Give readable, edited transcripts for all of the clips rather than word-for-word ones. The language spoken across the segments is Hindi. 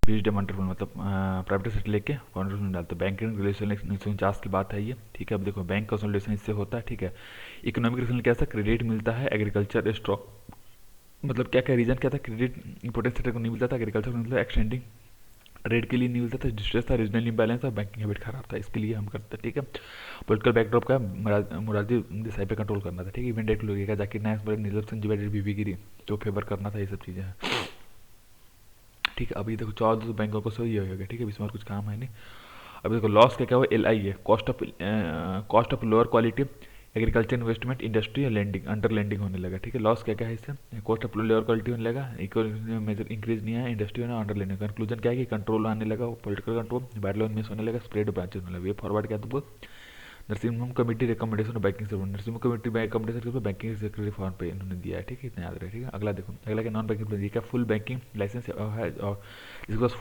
बीच डे एंटरप्रेन्योर मतलब प्राइवेट सेक्टर लेके फाउंडर्स में डालते हैं। बैंकिंग रेगुलेशन 1949 की बात है ये, ठीक है। अब देखो बैंक कंसोलिडेशन इससे होता है, ठीक है। इकोनॉमिक रीजन कैसा क्रेडिट मिलता है, एग्रीकल्चर स्टॉक मतलब क्या क्या रीजन क्या था, क्रेडिट इंपोर्टेंट सेक्टर को नहीं मिलता था, एग्रीकल्चर को नहीं मिलता, एक्सटेंडिंग ट्रेड के लिए नहीं मिलता था, डिस्ट्रेस था, रीजनल इम्बैलेंस था, बैंकिंग हैबिट खराब था, इसके लिए हम करते हैं, ठीक है। पॉलिटिकल बैकड्रॉप का मुरारजी देसाई पे कंट्रोल करना था, ठीक है। इवेंट एक्ट का जाकिर नायक बड़े नीरज संजीव बीबी गिरी तो फेवर करना था, ये सब चीज़ें हैं, ठीक है। अभी देखो 14 बैंकों को सही हो गया, ठीक है। इसमें और कुछ काम है नहीं। अभी देखो लॉस क्या क्या हुआ, LI है, cost of lower quality agriculture investment industry या लैंडिंग अंडर लैंडिंग होने लगा, ठीक है। लॉस क्या क्या है इससे, कॉस्ट ऑफ लोअर क्वालिटी होने लगा, इकोनॉमी में मेजर इंक्रीज नहीं है, इंडस्ट्री में अंडर लैंडिंग। कंक्लूजन क्या है कि कंट्रोल आने लगा, पॉलिटिकल कंट्रोल, बैरलोन मिस होने लगा, स्प्रेड ब्रांचेस होने लगा। वे फॉरवर्ड क्या था, Narasimham committee recommendation of banking sector, Narasimham committee recommendation के बैंकिंग सेक्टर रिफॉर्म पे इन्होंने दिया है, ठीक है। इतना याद रहे, ठीक है। अगला देखो, अगला क्या नॉन बैंकिंग क्या फुल बैंकिंग लाइसेंस है, और जिसके पास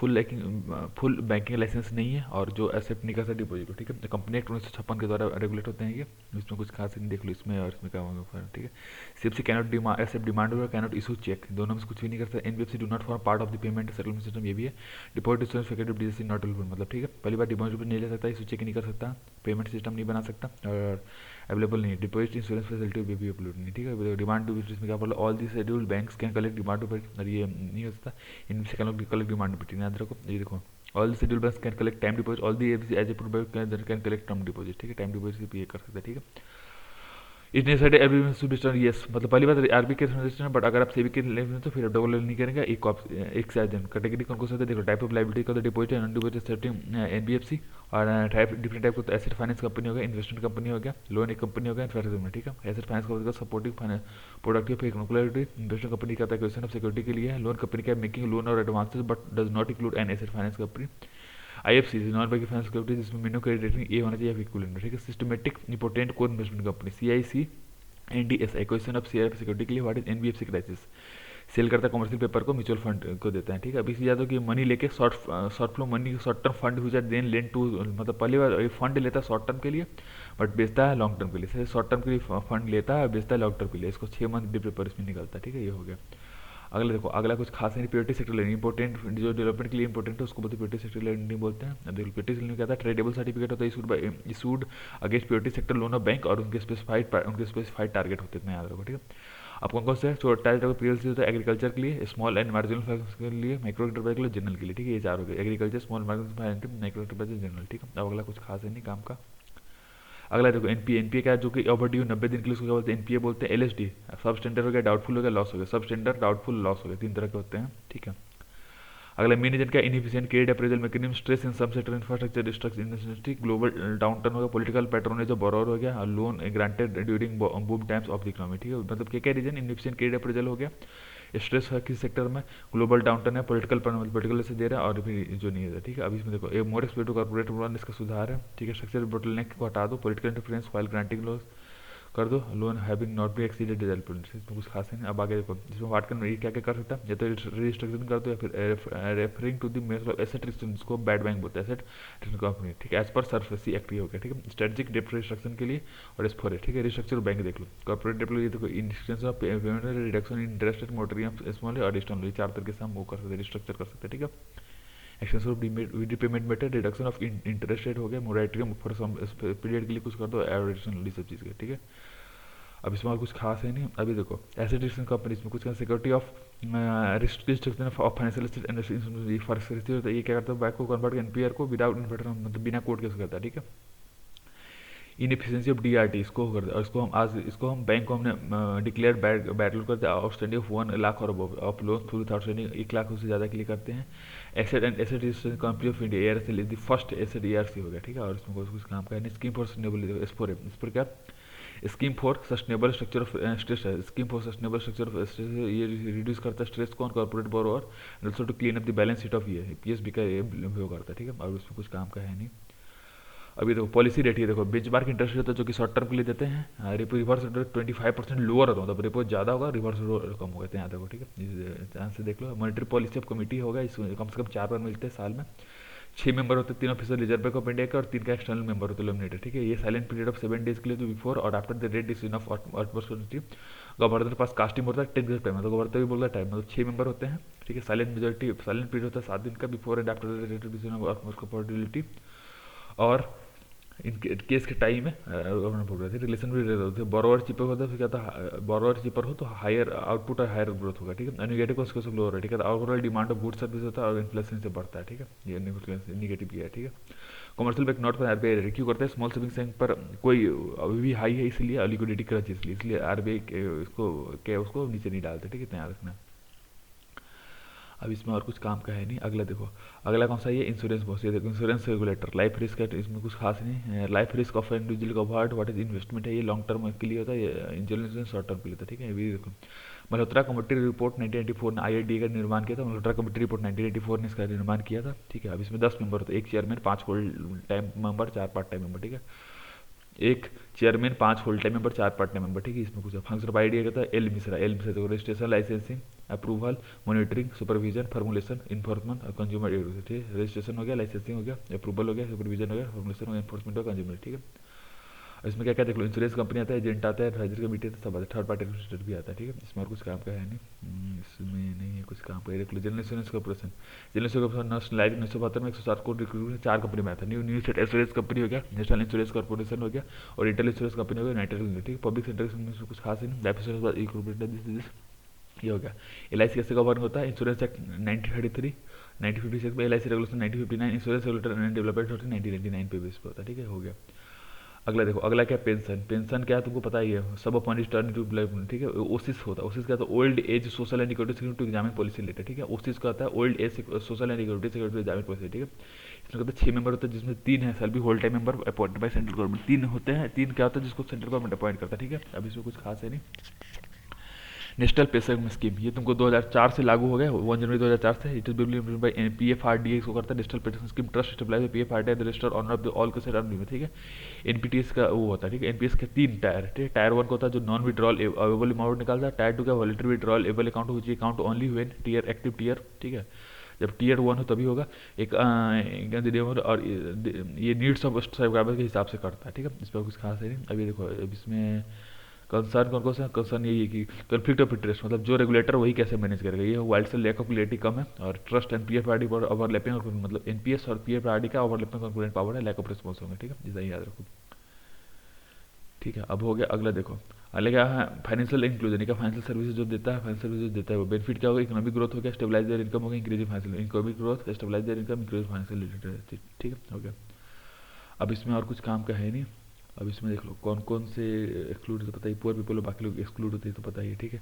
फुल बैंकिंग लाइसेंस नहीं है और जो एक्सेप्ट नहीं कर सकता डिपोजिट को, ठीक है। कंपनी एक्ट 1956 के द्वारा रेगुलेट होते हैं ये, इसमें कुछ खास नहीं, देख लो इसमें और इसमें क्या होगा, ठीक है। CFC कैनॉट एक्सेप्ट डिमांड और कैनॉट इशू चेक, दोनों में से कुछ भी नहीं कर सकता। NBFC do not form part of the payment settlement system, ये भी है। Deposit insurance faculty DSC not eligible, मतलब ठीक है, पहली बार डिपॉजिट नहीं ले सकता, इशू चेक नहीं कर सकता, पेमेंट सिस्टम नहीं बना सकता और अवेलेबल नहीं है। डिपॉजिट इंश्योरेंस फैसिलिटी भी अपलोड नहीं, ठीक है। डिमांड डिपॉजिट में क्या बोला, all the schedule banks can collect demand deposit, और ये नहीं हो सकता, इनमें से कलेक्ट डिमांड डिपॉजिट, याद रखो। ये देखो all the schedule banks can collect time deposit, all the as a provide can collect term deposit, ठीक है। टाइम डिपॉजिट भी ये कर सकते हैं, ठीक है। इतने सारे आरबीआई शुड बी यस, मतलब पहली बात आरबी के रजिस्टर, बट अगर आप सेबी के लेवल में तो फिर डबल नहीं करेंगे। एक से जन कैटेगरी कौन कौन सा देखो, टाइप ऑफ लाइबिलिटी का तो डिपॉजिट है, नॉन डिपॉजिट सेटिंग NBFC, और टाइप डिफरेंट टाइप को तो एसेट फाइनेंस कंपनी हो गया, इन्वेस्टमेंट कंपनी हो गया, लोन एक कंपनी हो गया, इन्फ्रास्ट्रक्चर, ठीक है। एसेट फाइनेंस कंपनी का supporting finance productive economic, investment company का एक्विजिशन ऑफ सिक्योरिटी के लिए है, लोन कंपनी का मेकिंग लोन और advances but does not include an asset finance company. IFC non banking finance company जिसमें मिनिमम क्रेडिट रेटिंग ए होना चाहिए, इक्विवेलेंट, ठीक है। Systematic important core investment company CIC NDS acquisition of share security के लिए, what is NBFC crisis, sale करता है कमर्शियल पेपर को, म्यूचुअल फंड को देता है, ठीक है। अभी से याद हो कि मनी लेके short flow money, short term fund user then lend to, मतलब पहली बार ये फंड लेता है शॉर्ट टर्म के लिए बट बेचता है लॉन्ग टर्म के लिए, शॉर्ट टर्म के लिए फंड लेता है बेचता है लॉन्ग टर्म के लिए, इसको 6 मंथ डी पेपर इसमें निकलता है, ठीक है। ये हो गया। अगला देखो, अगला कुछ खास नहीं, प्योरिटी सेक्टर लैंडिंग इंपॉर्टेंट, जो डेवलपमेंट के लिए इंपॉर्टेंट है उसको बोलते प्योरिटी सेक्टर लैंडिंग बोलते हैं। अब देखो प्योरिटी लैंडिंग क्या था, ट्रेडेबल सर्टिफिकेट होता है issued against purity sector loan of bank, और उनके स्पेसिफाइड टारगेट होते हैं, इतना याद रखो, ठीक है। अब कौन कौन से छोटा PLC होता है, एग्रीकल्चर के लिए, स्मॉल एंड मार्जिनल फाइनेंस के लिए, माइक्रो एंटरप्राइज के लिए, जनरल के लिए, ठीक है। ये चार हो गए, agriculture, small marginal, micro enterprise, general, ठीक है। अब अगला कुछ खास है नहीं काम का। अगला देखो NPA क्या है, जो कि ओवरड्यू 90 दिन के लिए, उसको क्या बोलते हैं, NPA बोलते हैं। LSD सब स्टैंडर्ड हो गया, डाउटफुल हो गया, लॉस हो गया, सब स्टैंडर्ड डाउटफुल लॉस हो गया, 3 तरह के होते हैं, ठीक है। अगला मेन रीजन क्या, inefficient credit appraisal mechanism, stress in sub sector infrastructure structure industry, global downturn हो गया, पॉलिटिकल पैटर्न है जो बोरोर हो गया, loan granted during boom times of the economy, ठीक है। मतलब क्या क्या रीजन, इनएफिशिएंट क्रेडिट अप्रेजल हो गया, स्ट्रेस है किस सेक्टर में, ग्लोबल डाउनटर्न है, पॉलिटिकल से दे रहा है, और फिर जो नहीं है, ठीक है। अभी इसमें देखो एक मोर एक्सपेक्ट कॉर्पोरेट रूल इसका सुधार है, ठीक है। स्ट्रक्चर बोटलनेक को हटा दो, political interference file granting loss कर दो, loan having not be exceeded development, इसमें कुछ खास है नहीं। अब आगे देखो, इसमें वाट कर क्या क्या कर सकता है, या तो रिस्ट्रक्चरिंग कर दो, या फिर referring to the method asset restriction, जिसको बैड बैंक बोलते हैं, एसेट रिस्ट्रक्शन कंपनी, ठीक है। एज पर सरफेसी एक्ट हो गया, ठीक है। स्ट्रेटेजिक डेप्ट रिस्ट्रक्शन के लिए और S4 है, ठीक है। रिस्ट्रक्चर बैंक देख लो, कॉर्पोरेट डेप्ट ये देखो, instance of payment, reduction in interest rate, moratorium small और एडिशनल, 4 तरीके से हम वो कर सकते हैं, रिस्ट्रक्चर कर सकते हैं, ठीक है। Extension of repayment method, reduction of interest rate हो गया, मोरेटरियम फॉर सम पीरियड के लिए कुछ कर दो, एडिशनल, सब चीज़ के, ठीक है। अब इसमें और कुछ खास है नहीं। अभी देखो एसेट रिस्क कंपनी, इसमें कुछ security of restriction of financial ये फर्क होता है, ये क्या करता है, बैंक को कन्वर्ट NPR को विदाउट इन्वर्टर, मतलब बिना कोड के करता है, ठीक है। इनएफिशिएंसी ऑफ DRT इसको करते हैं, और इसको हम बैंक को हमने डिक्लेयर बैटल करते हैं, आउटस्टैंडिंग ऑफ 1 लाख और of loan through outstanding 1 lakh उससे ज़्यादा के लिए करते हैं। Asset and asset registration company of India ARSL is the first asset ARC हो गया, ठीक है। और इसमें कुछ काम का है, स्कीम फॉर सस्टेनेबल, इस पर क्या, scheme for sustainable structure of stress है, scheme for sustainable structure of stress, ये रिड्यूस करता है स्ट्रेस कौन, corporate borrower, and also to clean up the balance sheet of ये PSB का ये वो करता है, ठीक है। और उसमें कुछ काम का है नहीं। अभी देखो पॉलिसी रेट, ये देखो बेंचमार्क इंटरेस्ट होता है जो कि शॉर्ट टर्म के लिए देते हैं, रेपो रिवर्स 25% लोअर होता है, मतलब रेपो ज़्यादा होगा, रिवर्स कम होगा, यहाँ देखो, ठीक है। ध्यान से देख लो, मॉनिटरी पॉलिसी ऑफ कमेटी होगा, इसमें कम से कम 4 बार मिलते हैं साल में, 6 मेंबर होते हैं, 3 officer reserve bank of India के और 3 का एक्सटर्नल मेंबर होते हैं नॉमिनेटेड, ठीक है। ये साइलेंट पीरियड ऑफ 7 डेज के लिए तो बिफोर और after the red decision of opportunity governor के पास कास्टिंग होता है 10 टाइम, मतलब गवर्नर भी बोल रहा है टाइम, मतलब 6 मेंबर होते हैं, ठीक है। साइलेंट मेजोरिटी, साइलेंट पीरियड होता है 7 दिन का before and after the red decision of opportunity. और इन केस के टाइम में बोल रहे थे रिलेशन भी रहते थे, बोरोवर चीपर होता है, फिर क्या था बोरोवर चीपर हो तो हायर आउटपुट और हायर ग्रोथ होगा, ठीक है। नेगेटिव कॉन्सिक्वेंस लोअर है, ठीक है। Overall demand of good service होता है और इन्फ्लेशन से बढ़ता है, ठीक है। ये नेगेटिव किया है, ठीक है। कमर्शियल बैंक नॉट पर आरबीआई क्यों करते हैं, स्मॉल सेविंग्स बैंक पर कोई अभी भी हाई है इसलिए, लिक्विडिटी क्रंच इसलिए आरबीआई इसको क्या उसको नीचे नहीं डालते, ठीक है, इतना याद रखना। अब इसमें और कुछ काम का है नहीं। अगला देखो, अगला कौन सा, ये इंश्योरेंस पॉलिसी। देखो इंश्योरेंस रेगुलेटर, लाइफ रिस्क है, इसमें कुछ खास नहीं है। Life risk of individual covered, what is investment है, ये लॉन्ग टर्म के लिए होता है, इंश्योरेंस शॉर्ट टर्म के लिए होता है, ठीक है। ये देखो मल्होत्रा कमेटी रिपोर्ट 1984 ने आईआईडी का निर्माण किया था, मल्होत्रा कमेटी रिपोर्ट 1984 ने इसका निर्माण किया था, ठीक है। अब इसमें 10 मेंबर होते हैं, एक chairman, 5 full time member, 4 part time member, ठीक है। एक chairman, 5 full time member, 4 part time member, ठीक है। इसमें कुछ फंक्शन ऑफ आईडी कहता है एल मिश्रा, एल मिश्रा देखो registration, licensing, approval, monitoring, supervision, formulation, enforcement और कंज्यूमर एग्रीमेंट, रजिस्ट्रेशन हो गया, लाइसेंसिंग हो गया, अप्रूवल हो गया, सुपरविजन हो गया, फॉर्मुलेशन हो गया, इन्फोर्समेंट हो गया, कंज्यूमर, ठीक है। इसमें क्या क्या देख लो, इंश्योरेंस कंपनी आता है, एजेंट आता है, एडवाइजर कमेटी आता है, सब आता है, थर्ड पार्टी एडमिनिस्ट्रेटर भी आता है, ठीक है। इसमें और कुछ काम का है नहीं। इसमें नहीं है कुछ काम का। देख लो general insurance corporation, general insurance corporation nationalise 1972 में 107 करोड़ रिक्रूट 4 कंपनी में आता है। न्यू स्टेट इंश्योरेंस कंपनी हो गया, नेशनल इंश्योरेंस कॉर्पोरेशन हो गया और इंटर इंश्योरेंस कंपनी हो गया, यूनाइटेड किंगडम, ठीक है। पब्लिक सेक्टर में कुछ खास नहीं। लाइफ इंश्योरेंस इनकॉर्पोरेटेड ये हो गया। एल कैसे गवर्न होता है, इंश्योरेंस एक्ट 1933, 1956 में L regulation 1959, insurance regulator and development होती है 1999 पे बेस पे होता है, ठीक है, हो गया। अगला देखो, अगला क्या पेंशन, पेंशन क्या है तुमको पता ही है, सब अपॉन रिटर्न टू लाइफ, ठीक है। ओसिस होता है, ओसिस क्या होता है, old age social and security security examine policy letter, ठीक है। ओसिस का होता है old age social and security examine policy, ठीक है। इसमें कहते हैं 6 मेंबर होते हैं जिसमें 3 है self whole time member appointed by central government, 3 होते हैं, 3 क्या होता है जिसको सेंट्रल गवर्नमेंट अपॉइंट करता है, ठीक है। अब इसमें कुछ खास है नहीं। नेशनल पेंशन स्कीम, ये तुमको 2004 से लागू हो गया, 1 जनवरी 2004 से। इट इज बिल्कुल बाय पीएफआरडीए इसको करता है, national pension scheme trust stabilize PFRDA the register owner of the all के सेट, ठीक है। एनपीटीएस का वो होता है, ठीक है। एनपीएस के 3 टायर, ठीक है। टायर 1 का होता है जो नॉन विड्रॉल अवेलेबल अमाउंट निकालता है, टायर 2 का voluntary withdrawal able account which account only when tier active tier, ठीक है, जब टीयर 1 हो तभी होगा। एक और ये नीड्स ऑफ सब्सक्राइबर के हिसाब से करता है, ठीक है। इस पर कुछ खास है नहीं। अभी देखो, अब इसमें कंसर्न कौन कौन सा कंसर्न यही है कि कन्फ्लिक्ट ऑफ इंटरेस्ट, मतलब जो रेगुलेटर वही कैसे मैनेज करेगा, ये वाइल्ड से लैक ऑफ क्लियरिटी कम है। और ट्रस्ट एंड पीएफआरडी पर ओवरलैपिंग, मतलब एनपीएस और पीएफआरडी का ओवरलैपिंग कंक्लूडेंट पावर है, लैक ऑफ रिस्पॉन्स होंगे, ठीक है, इतना याद रखो, ठीक है। अब हो गया, अगला देखो, अगला क्या है, फाइनेंशियल इंक्लूजन का फाइनेंशियल सर्विस जो देता है, फाइनेंशियल सर्विस देता है वो बेनिफिट क्या होगा, इकोनॉमिक ग्रोथ हो गया, स्टेबलाइज देयर इनकम हो गया, increase financial economic growth, stabilize their income, increase financial literacy, ठीक है, हो गया। अब इसमें और कुछ काम का है नहीं। अब इसमें देख लो कौन कौन से एक्सक्लूड तो पता ही, पुअर पीपल और बाकी लोग एक्सक्लूड होते हैं तो पता ही है, ठीक है।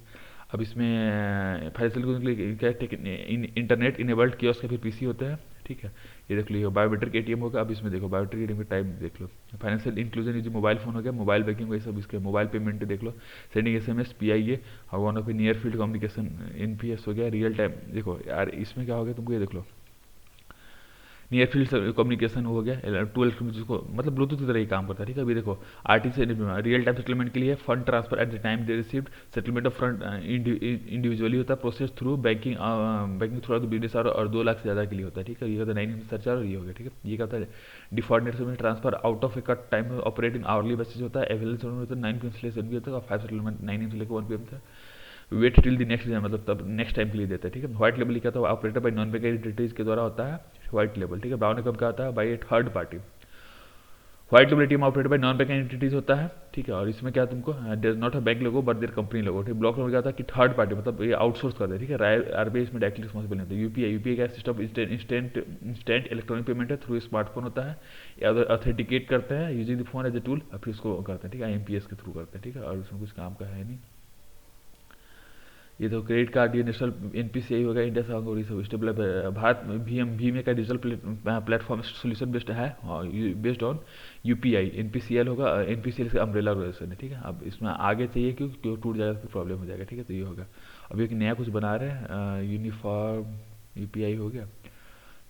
अब इसमें फाइनेंशियल क्या इंटरनेट इनेबल्ड कियोस्क का फिर पीसी होता है, ठीक है। ये देख लो बायोमेट्रिक एटीएम होगा। अब इसमें देखो बायोमेट्रिक एटीएम का टाइप देख लो, फाइनेंशियल इंक्लूजन जो मोबाइल फोन हो गया, मोबाइल बैंकिंग वही सब, इसके मोबाइल पेमेंट देख लो, सेंडिंग एसएमएस पीआईए और one of near field communication NPS हो गया, रियल टाइम। देखो यार इसमें क्या हो गया तुमको, ये देख लो नियर फील्ड कम्युनिकेशन हो गया, 12 जिसको मतलब ब्लूटूथ की तरह ही काम करता है, ठीक है। अभी देखो आरटीसी रियल टाइम सेटलमेंट के लिए fund transfer at the time they received, settlement of fund individually होता है, process through banking banking through out business और 2 लाख से ज़्यादा के लिए होता है, ठीक है। ये कहता है 9 सरचार्ज और ये हो गया, ठीक है। ये कहता है default net settlement transfer out of A cut time operating hourly basis होता है, अवेलेबल सेटलमेंट होता है 9 PM से लेकर भी होता है और 5 सेटलमेंट 9 AM से लेकर 1 PM तक, वेट टिल द नेक्स्ट, मतलब तब नेक्स्ट टाइम के लिए देता है, ठीक है। व्हाइट लेबल क्या था, operator bye non banking entities के द्वारा होता है व्हाइट लेबल, ठीक है। ब्राउन कब का आता है, by a third party. White label ATM operated by non banking entities होता है, ठीक है। और इसमें क्या तुमको there not a bank logo but their company logo, ठीक। ब्लॉक लेबल क्या था कि थर्ड पार्टी, मतलब ये आउटसोर्स करता है, ठीक है। आरबीआई इसमें डायरेक्टली रिस्पॉन्सिबल नहीं होता। यूपीआई का सिस्टम इंस्टेंट इलेक्ट्रॉनिक पेमेंट है, थ्रू स्मार्टफोन होता है, या ऑथेंटिकेट करते हैं using the phone as a tool, और फिर उसको करते हैं, ठीक है, आईएमपीएस के थ्रू करते हैं, ठीक है। और उसमें कुछ काम का है नहीं। ये तो क्रेडिट कार्ड, ये नेशनल एनपीसीआई होगा, इंडिया संग और ये सब स्टेबल भारत भीम का डिजिटल प्लेटफॉर्म सोल्यूशन बेस्ड है, बेस्ड ऑन यूपीआई। एनपीसीएल होगा, एनपीसीएल का अम्ब्रेला ऑर्गेनाइजेशन है, ठीक है। अब इसमें आगे चाहिए क्योंकि टूट जाएगा तो प्रॉब्लम हो जाएगा, ठीक है। तो ये होगा, अब एक नया कुछ बना रहे हैं यूनिफॉर्म यूपीआई हो गया,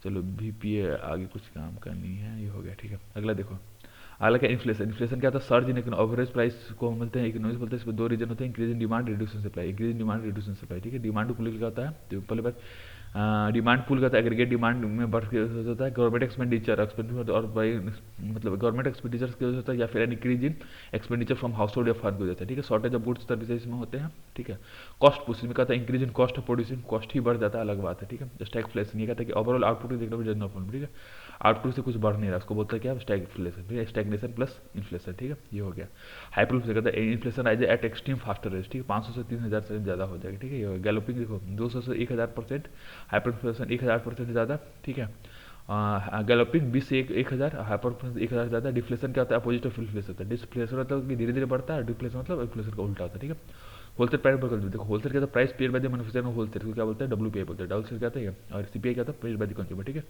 चलो वीपीए आगे कुछ काम का नहीं है, ये हो गया, ठीक है। अगला देखो, अगला क्या इन्फ्लेशन, इन्फ्लेशन क्या होता है, सर्ज इन एवरेज प्राइस को मिलते हैं, इकोनॉमिक्स बोलते हैं, इसमें 2 रीजन होते हैं, increase in demand, reduce in supply, increase in demand, reduce in supply, ठीक है। डिमांड को क्या होता है, तो पहले बात डिमांड पुल का था, एग्रीगेट डिमांड में बढ़ के होता है। गवर्नमेंट एक्सपेंडिचर एक्सपेंडिचर और बाई मतलब गवर्नमेंट एक्सपेंडिचर की वजह होता है, या फिर increase in expenditure from house hold या फर्म की वजह से, ठीक है। शॉर्टेज ऑफ गुड्स सर्विसेज में होते हैं, ठीक है। कॉस्ट पुश में कहता है increase in cost of producing, cost ही बढ़ जाता है, अलग बात है, ठीक है। स्टैगफ्लेशन ये कहता है कि ओवरऑल आउटपुट देख रहे हो जनरल फॉर्म, ठीक है। आउटपुट से कुछ बढ़ नहीं रहा, उसको बोलता है क्या, स्टैगफ्लेशन, ठीक है। स्टैग्नेशन प्लस इन्फ्लेशन, ठीक है, ये हो गया। हाइपरइन्फ्लेशन कहता है inflation rise eight extreme faster rate, ठीक है। 500 से 3000 से ज़्यादा हो जाएगा, ठीक है। ये गैलोपिंग देखो 200 से 1000%, हाइपरइन्फ्लेशन 1000% से ज़्यादा, ठीक है। गैलोपिंग 20 से 1000, हाइपरइन्फ्लेशन 1000 से ज़्यादा। डिफ्लेशन क्या होता है, अपोजिट ऑफ इन्फ्लेशन होता है। डिफ्लेशन मतलब कि धीरे धीरे बढ़ता है, डिफ्लेशन मतलब इन्फ्लेशन का उल्टा होता है, ठीक है। होलसेल प्राइस पर देखो, होलसेल क्या था, price paid by the manufacturer, wholesale को क्या बोलते हैं, WPI बोलते हैं। होलसेल क्या था, और CPI क्या था, पेड बाय द कंज्यूमर, ठीक है।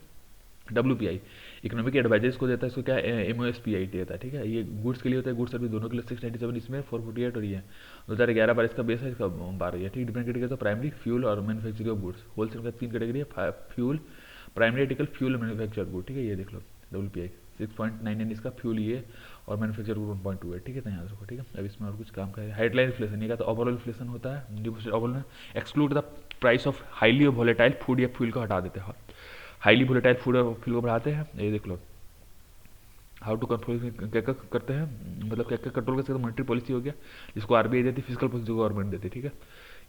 WPI इकोनॉमिक एडवाइजर्स को देता है, इसको क्या MOSPI देता है, ठीक है। ये गुड्स के लिए होता है, गुड्स सर्विस दोनों के लिए 697, इसमें 448, और ये 2011-12 इसका बेस है, इसका 12 है, ठीक। डिफरेंट कैटेगरी, तो प्राइमरी फ्यूल और मैन्युफैक्चरिंग ऑफ गुड्स। होलसेल का 3 कैटेगरी है, fuel, primary article, fuel, manufacture good, ठीक है। ये देख लो WPI 6.99 इसका, फ्यूल ये, और मैन्युफैक्चर गुड 1.2 है, ठीक है। तो यहाँ रखो, ठीक है। अब इसमें और कुछ काम का है। हेडलाइन इन्फ्लेशन ये का, तो ओवरऑल इन्फ्लेशन होता है, overall exclude the price of highly volatile food या फ्यूल को हटा देते हैं। हाईली वोलेटाइल फूड और फ्यूल को बढ़ाते हैं, ये देख लो। हाउ टू कंट्रोल, क्या क्या करते हैं, मतलब क्या क्या कंट्रोल कर सकते हैं। मॉनिटरी पॉलिसी हो गया, जिसको RBI देती है। फिजिकल पॉलिसी जो गवर्नमेंट देती है, ठीक है।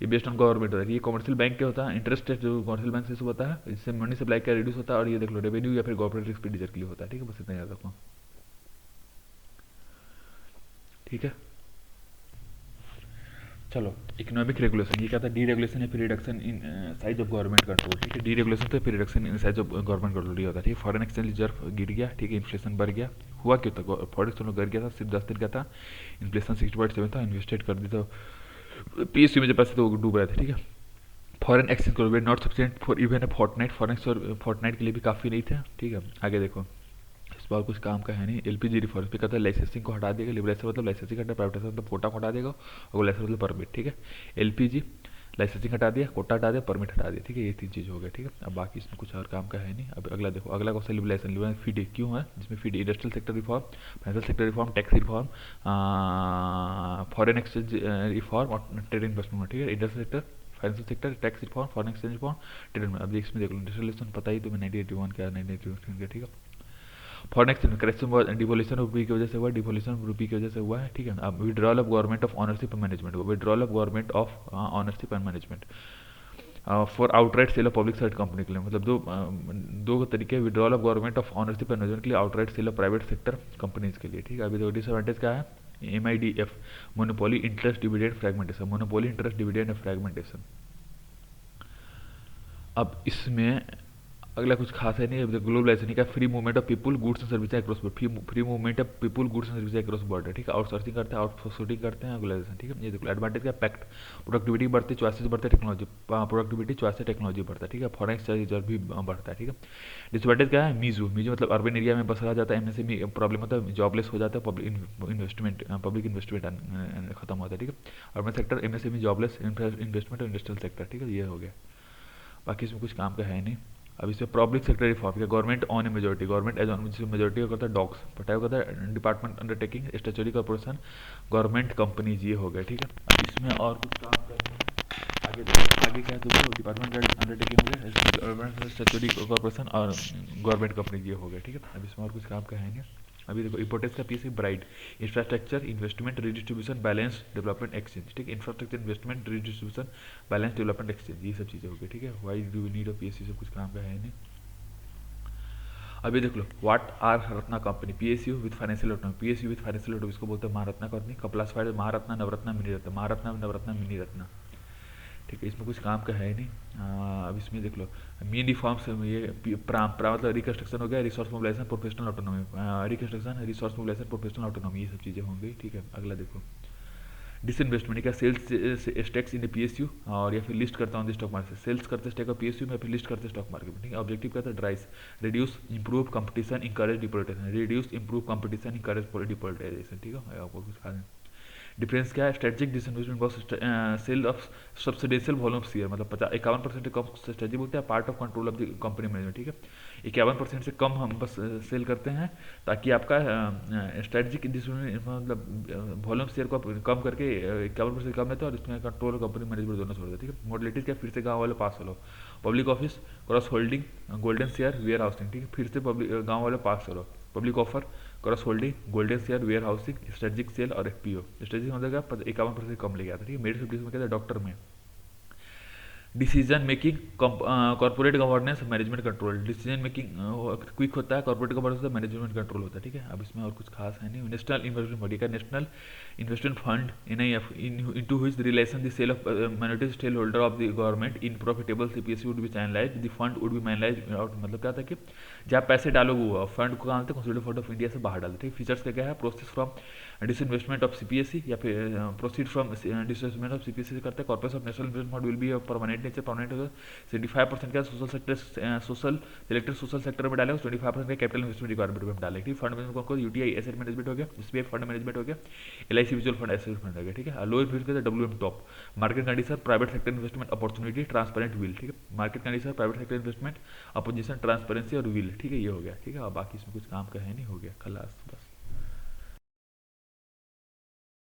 ये बेस्ड ऑन गवर्नमेंट होता है। ये कमर्शियल बैंक क्या होता है, इंटरेस्ट रेट जो कमर्शियल बैंक से होता है, इससे मनी सप्लाई क्या रिड्यूस होता है। और ये देख लो रेवेन्यू या फिर गवर्नमेंट एक्सपेंडिचर के लिए होता है, ठीक है। बस इतना याद रखो, ठीक है। चलो इकोनॉमिक रेगुलेशन, ये क्या था, डीरेगुलेशन है फिर reduction in size of government control, ठीक है। डीरेगुलेशन तो फिर reduction in size of government control ये होता है, ठीक है। फॉरेन एक्सचेंज रिजर्व गिर गया, ठीक है। इन्फ्लेशन बढ़ गया, हुआ क्यों था, फॉरेन एक्सचेंज गिर गया था, सिर्फ 10 दिन का था। इन्फ्लेशन 60.7 था, इन्वेस्टेड कर दी, तो PSU में जो पैसे थे वो डूब रहे थे, ठीक है। फॉरेन एक्सचेंज करो not sufficient for even a fortnight, foreign fortnight के लिए भी काफ़ी नहीं थे, ठीक है। आगे देखो, इस बार कुछ काम का है नहीं। LPG रिफॉर्म पे कहता है लाइसेंसिंग को हटा देगा, लिबरेशन मतलब लाइसेंसिंग हटा, प्राइवेटाइजेशन मतलब कोटा को हटा देगा, और लाइसेंस मतलब परमिट, ठीक है। LPG लाइसेंसिंग हटा दिया, कोटा हटा दिया, परमिट हटा दिया, ठीक है। ये 3 चीज़ हो गया, ठीक है। अब बाकी इसमें कुछ और काम का है नहीं। अब अगला देखो, अगला क्वेश्चन लिबरेशन फीड क्यों है, जिसमें feed industrial sector reform, financial sector reform, tax reform, foreign exchange reform और ट्रेड इन्वेस्टमेंट, ठीक है। Industrial sector, financial sector, tax reform, foreign exchange reform, trade में। अब इसमें देख लो इंडस्ट्रियल पता ही तुम्हें 1981 क्या 1981 का, ठीक है। Foreign exchange correction devolution of rupee की वजह से हुआ, डिवोल्यूशन ऑफ रुपी की वजह से हुआ है, ठीक है। अब withdrawal of government of ownership and management, withdrawal of government of ownership and management for outright sale of public sector company के लिए, मतलब दो तरीके withdrawal of government of ownership and management के लिए, outright sale of private sector companies के लिए, ठीक है। अभी देखो डिसएडवांटेज क्या है, MIDF monopoly interest dividend fragmentation, monopoly interest dividend fragmentation. अब इसमें अगला कुछ खास है नहीं। ग्लोबलाइजेशन का free movement of people goods and services across border, free movement of people goods and services across border, ठीक है। आउटसोर्सिंग करते हैं, आउटसोर्सिंग करते हैं, ग्लोबलाइजेशन, ठीक है। ये देखो एडवांटेज का पैक्ट, प्रोडक्टिविटी बढ़ती है, चॉइसेस बढ़ते हैं, टेक्नोलॉजी प्रोडक्टिविटी चॉइस टेक्नोलॉजी बढ़ता है, ठीक है। फॉरेन एक्सचेंज रिजर्व भी बढ़ता है, ठीक है। डिसएडवांटेज क्या है, मीजू मतलब अर्बन एरिया में बस रहा जाता है, MSME प्रॉब्लम होता है, जॉबलेस हो जाता है, पब्लिक इन्वेस्टमेंट खत्म होता है, ठीक है। Urban sector, MSME jobless, investment और इंडस्ट्रियल सेक्टर, ठीक है। ये हो गया, बाकी इसमें कुछ काम का है नहीं। अब इसमें पब्लिक सेक्टर रिफॉर्म का, government on a majority, government as on majority का करता है डॉक्स, पटाया करता है department undertaking, statutory corporation, government companies, ये हो गया, ठीक है। अब इसमें और कुछ काम करते हैं, आगे क्या है, तो डिपार्टमेंट अंडरटेकिंग हो गया, गवर्नमेंट स्टेचुटरी कॉर्पोरेशन और गवर्नमेंट कंपनीज, ये हो गया, ठीक है। अब इसमें और कुछ काम का है नहीं। अभी देखो इंपोर्टेंस का पीस है ब्राइट, infrastructure investment redistribution balance development exchange, ठीक है। Infrastructure investment redistribution balance development exchange, ये सब चीज़ें हो गई, ठीक है। Why do you need of PSU, सब कुछ काम का है नहीं। अभी देख लो what are Ratna company, PSU with financial autonomy, PSU with financial autonomy इसको बोलते हैं Maharatna company, classified Maharatna, Navratna, mini Ratna, Maharatna, Navratna, mini Ratna, ठीक है। इसमें कुछ काम का है नहीं। अब इसमें देख लो मेन रिफॉर्म्स, ये मतलब रिकंस्ट्रक्शन हो गया, resource mobilization, professional autonomy, reconstruction, resource mobilization, professional autonomy, ये सब चीज़ें होंगी, ठीक है। अगला देखो डिसइन्वेस्टमेंट का, सेल्स स्टेक्स इन PSU, और या फिर लिस्ट करता हूँ स्टॉक मार्केट, सेल्स करते स्टेक ऑफ PSU में, या फिर लिस्ट करते स्टॉक मार्केट में, ठीक है। ऑब्जेक्टिव क्या था, ड्राइस reduce improve competition encourage depoliticisation, reduce improve competition encourage depoliticisation, ठीक है। आपको कुछ खास डिफरेंस क्या है, strategic disinvestment was sale of substantial volume share, मतलब 51% से कम स्ट्रेटेजी बोलते हैं, part of control of the company management, ठीक है। 51% से कम हम बस सेल करते हैं ताकि आपका स्ट्रेटेजिक मतलब वॉल्यूम शेयर को आप कम करके 51% कम लेते हैं और इसमें कंट्रोल और कंपनी मैनेजमेंट दोनों छोड़ देते हैं, ठीक है। मॉडलिटीज क्या, फिर से गाँव वाले पास चलो, public office, cross holding, golden share, warehousing, ठीक है। फिर से पब्लिक गाँव वाले पास करो, public offer, cross holding, golden share, warehousing, strategic sale और एफपीओ। स्ट्रेटेजिक मतलब क्या, 51% कम ले गया था, ठीक है। मेडिकल में क्या था, डॉक्टर में decision making, corporate governance, management control. Decision making quick होता है, कॉर्पोरेट गवर्नेंस होता है, मैनेजमेंट कंट्रोल होता है, ठीक है। अब इसमें और कुछ खास है नहीं। नेशनल इन्वेस्टमेंट बॉडी का, national investment fund NIF, into which the relation the sale of minority stake holder of the government in profitable CPSE would be channelise, the fund would be manage out, मतलब क्या था कि जहाँ पैसे डालोगे वो फंड को कहाँ डालते हैं, कंसोलिडेटेड फंड ऑफ इंडिया से बाहर डालते, ठीक है। फीचर्स क्या क्या है, process from disinvestment of CPSE या फिर proceed from disinvestment of CPSE से करते हैं। Corporation of national investment fund will be permanent nature, permanent होगा। 75% का social sector, social selected social sector में डालेंगे, 25% का कैपिटल इन्वेस्टमेंट रिक्वायरमेंट में डालेंगे, ठीक। फंड मैनेजमेंट को UTI एसेट मैनेजमेंट हो गया, SBI फंड मैनेजमेंट हो गया, LIC mutual fund asset fund हो गया, ठीक है। Low investment WM top, market condition, private sector investment opportunity, transparent will, ठीक है। Market condition, private sector investment opposition, transparency और विल, ठीक है। ये हो गया, ठीक है। बाकी इसमें कुछ काम का है नहीं, हो गया खलास बस।